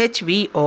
HVO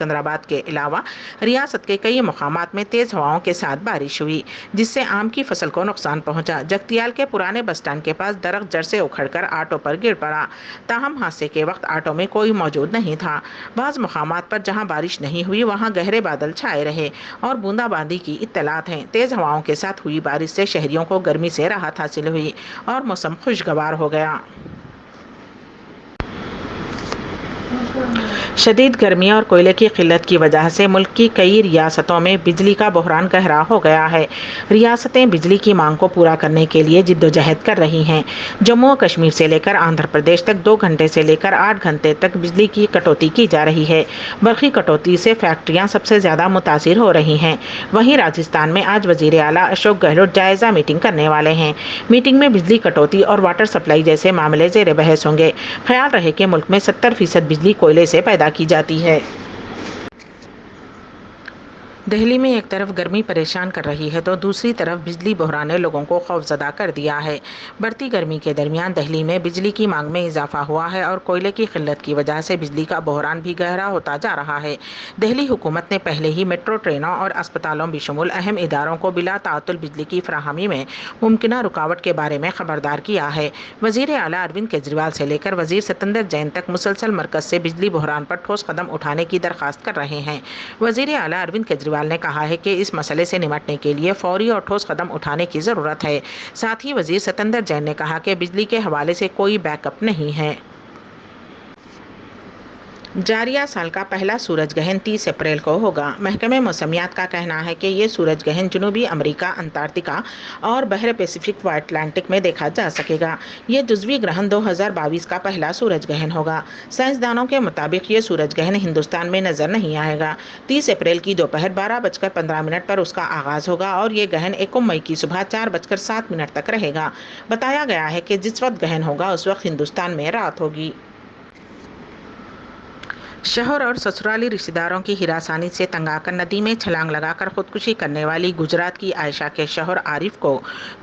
Secunderabad کے علاوہ ریاست کے کئی مقامات میں تیز ہواؤں کے ساتھ بارش ہوئی، جس سے آم کی فصل کو نقصان پہنچا۔ جگتیال کے پرانے بس اسٹینڈ کے پاس درخت جڑ سے اکھڑ کر آٹو پر گر پڑا، تاہم حادثے کے وقت آٹو میں کوئی موجود نہیں تھا۔ بعض مقامات پر جہاں بارش نہیں ہوئی وہاں گہرے بادل چھائے رہے اور بوندا باندی کی اطلاعات ہیں۔ تیز ہواؤں کے ساتھ ہوئی بارش سے شہریوں کو گرمی سے راحت حاصل ہوئی اور موسم خوشگوار ہو گیا۔ شدید گرمی اور کوئلے کی قلت کی وجہ سے ملک کی کئی ریاستوں میں بجلی کا بحران گہرا ہو گیا ہے۔ ریاستیں بجلی کی مانگ کو پورا کرنے کے لیے جدوجہد کر رہی ہیں۔ جموں و کشمیر سے لے کر آندھرا پردیش تک 2 گھنٹے سے لے کر 8 گھنٹے تک بجلی کی کٹوتی کی جا رہی ہے۔ برقی کٹوتی سے فیکٹریاں سب سے زیادہ متاثر ہو رہی ہیں۔ وہیں راجستھان میں آج وزیر اعلیٰ اشوک گہلوٹ جائزہ میٹنگ کرنے والے ہیں۔ میٹنگ میں بجلی کٹوتی اور واٹر سپلائی جیسے معاملے زیر بحث ہوں گے۔ خیال رہے کہ ملک میں 70% بجلی کوئلے سے پیدا کی جاتی ہے۔ دہلی میں ایک طرف گرمی پریشان کر رہی ہے تو دوسری طرف بجلی بحران نے لوگوں کو خوفزدہ کر دیا ہے۔ بڑھتی گرمی کے درمیان دہلی میں بجلی کی مانگ میں اضافہ ہوا ہے اور کوئلے کی قلت کی وجہ سے بجلی کا بحران بھی گہرا ہوتا جا رہا ہے۔ دہلی حکومت نے پہلے ہی میٹرو ٹرینوں اور اسپتالوں بشمول اہم اداروں کو بلا تعطل بجلی کی فراہمی میں ممکنہ رکاوٹ کے بارے میں خبردار کیا ہے۔ وزیر اعلیٰ اروند کیجریوال سے لے کر وزیر ستیندر جین تک مسلسل مرکز سے بجلی بحران پر ٹھوس قدم اٹھانے کی درخواست کر رہے ہیں۔ وزیر اعلیٰ اروند کیجریوال نے کہا ہے کہ اس مسئلے سے نمٹنے کے لیے فوری اور ٹھوس قدم اٹھانے کی ضرورت ہے۔ ساتھ ہی وزیر ستیندر جین نے کہا کہ بجلی کے حوالے سے کوئی بیک اپ نہیں ہے۔ جاریہ سال کا پہلا سورج گہن 30 اپریل کو ہوگا۔ محکمہ موسمیات کا کہنا ہے کہ یہ سورج گہن جنوبی امریکہ، انٹارکٹیکا اور بحر پیسفک و اٹلانٹک میں دیکھا جا سکے گا۔ یہ جزوی گرہن 2022 کا پہلا سورج گہن ہوگا۔ سائنسدانوں کے مطابق یہ سورج گہن ہندوستان میں نظر نہیں آئے گا۔ 30 اپریل کی دوپہر 12:15 پر اس کا آغاز ہوگا اور یہ گہن 1 مئی کی صبح 4:07 تک رہے گا۔ بتایا گیا ہے کہ جس وقت گہن ہوگا اس وقت ہندوستان میں رات ہوگی۔ شوہر اور سسرالی رشتہ داروں کی ہراسانی سے تنگ آ کر ندی میں چھلانگ لگا کر خودکشی کرنے والی گجرات کی عائشہ کے شوہر عارف کو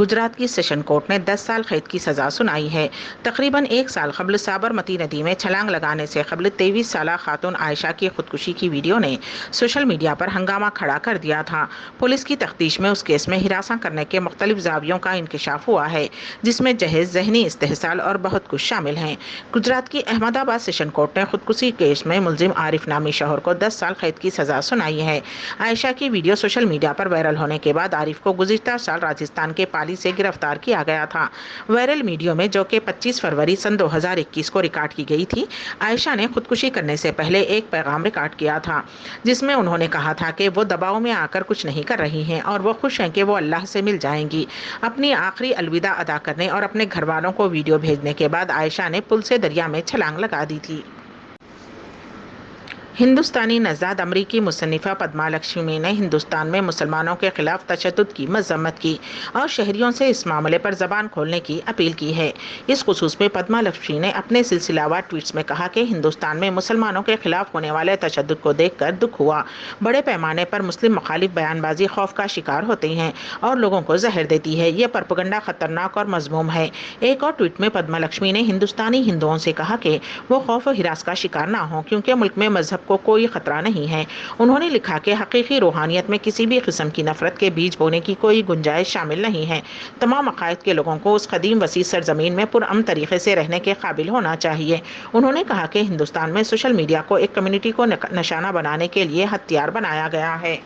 گجرات کی سیشن کورٹ نے 10 سال قید کی سزا سنائی ہے۔ تقریباً 1 سال قبل سابرمتی ندی میں چھلانگ لگانے سے قبل 23 سالہ خاتون عائشہ کی خودکشی کی ویڈیو نے سوشل میڈیا پر ہنگامہ کھڑا کر دیا تھا۔ پولیس کی تفتیش میں اس کیس میں ہراساں کرنے کے مختلف زاویوں کا انکشاف ہوا ہے، جس میں جہیز، ذہنی استحصال اور بہت کچھ شامل ہیں۔ گجرات کی احمد آباد سیشن کورٹ نے خودکشی کیس میں ملزم عارف نامی شوہر کو 10 سال قید کی سزا سنائی ہے۔ عائشہ کی ویڈیو سوشل میڈیا پر وائرل ہونے کے بعد عارف کو گزشتہ سال راجستھان کے پالی سے گرفتار کیا گیا تھا۔ وائرل ویڈیو میں، جو کہ 25 فروری سن 2021 کو ریکارڈ کی گئی تھی، عائشہ نے خودکشی کرنے سے پہلے ایک پیغام ریکارڈ کیا تھا، جس میں انہوں نے کہا تھا کہ وہ دباؤ میں آ کر کچھ نہیں کر رہی ہیں اور وہ خوش ہیں کہ وہ اللہ سے مل جائیں گی۔ اپنی آخری الوداع ادا کرنے اور اپنے گھر والوں کو ویڈیو بھیجنے کے بعد عائشہ نے پل سے دریا میں چھلانگ لگا دی تھی۔ ہندوستانی نژاد امریکی مصنفہ پدما لکشمی نے ہندوستان میں مسلمانوں کے خلاف تشدد کی مذمت کی اور شہریوں سے اس معاملے پر زبان کھولنے کی اپیل کی ہے۔ اس خصوص میں پدما لکشمی نے اپنے سلسلہ وار ٹویٹس میں کہا کہ ہندوستان میں مسلمانوں کے خلاف ہونے والے تشدد کو دیکھ کر دکھ ہوا۔ بڑے پیمانے پر مسلم مخالف بیان بازی خوف کا شکار ہوتے ہیں اور لوگوں کو زہر دیتی ہے۔ یہ پروپیگنڈا خطرناک اور مذموم ہے۔ ایک اور ٹویٹ میں پدما لکشمی نے ہندوستانی ہندوؤں سے کہا کہ وہ خوف و ہراس کا شکار نہ ہوں، کیونکہ ملک میں مذہب کو کوئی خطرہ نہیں ہے۔ انہوں نے لکھا کہ حقیقی روحانیت میں کسی بھی قسم کی نفرت کے بیج بونے کی کوئی گنجائش شامل نہیں ہے۔ تمام عقائد کے لوگوں کو اس قدیم وسیع سرزمین میں پرامن طریقے سے رہنے کے قابل ہونا چاہیے۔ انہوں نے کہا کہ ہندوستان میں سوشل میڈیا کو ایک کمیونٹی کو نشانہ بنانے کے لیے ہتھیار بنایا گیا ہے۔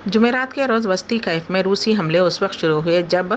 جمعرات کے روز وسطی کیف میں روسی حملے اس وقت شروع ہوئے جب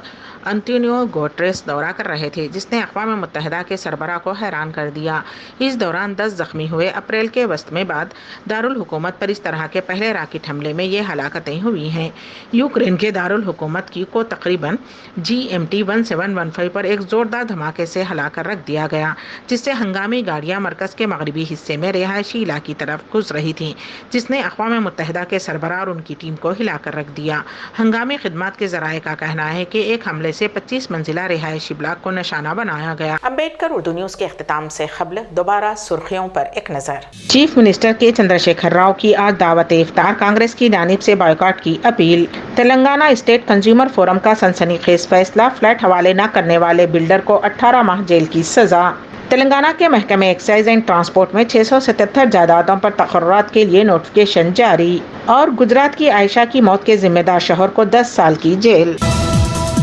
انتونیو گوٹریس دورہ کر رہے تھے، جس نے اقوام متحدہ کے سربراہ کو حیران کر دیا۔ اس دوران 10 زخمی ہوئے۔ اپریل کے وسط میں بعد دارالحکومت پر اس طرح کے پہلے راکٹ حملے میں یہ ہلاکتیں ہوئی ہیں۔ یوکرین کے دارالحکومت کو تقریباً GMT 1715 پر ایک زوردار دھماکے سے ہلا کر رکھ دیا گیا، جس سے ہنگامی گاڑیاں مرکز کے مغربی حصے میں رہائشی علاقے کی طرف گھس رہی تھیں، جس نے اقوام متحدہ کے سربراہ اور ان کی ٹیم کو ہلا کر رکھ دیا۔ ہنگامی خدمات کے ذرائع کا کہنا ہے کہ ایک حملے سے 25 منزلہ رہائشی بلاک کو نشانہ بنایا گیا۔ امبیڈکر اردو نیوز کے اختتام سے قبل دوبارہ سرخیوں پر ایک نظر۔ چیف منسٹر کے چندر شیکھر راؤ کی آج دعوت افطار، کانگریس کی جانب سے بائیکاٹ کی appeal. Telangana state consumer forum کا سنسنی خیز فیصلہ، فلیٹ حوالے نہ کرنے والے بلڈر کو 18 ماہ جیل کی سزا۔ تلنگانہ کے محکمہ ایکسائز اینڈ ٹرانسپورٹ میں 677 جائیدادوں پر تقررات کے لیے نوٹیفکیشن جاری، اور گجرات کی عائشہ کی موت کے ذمہ دار شوہر کو 10 سال کی جیل۔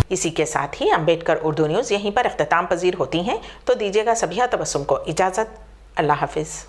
اسی کے ساتھ ہی امبیڈکر اردو نیوز یہیں پر اختتام پذیر ہوتی ہیں، تو دیجیے گا سبیہ تبسم کو اجازت۔ اللہ حافظ۔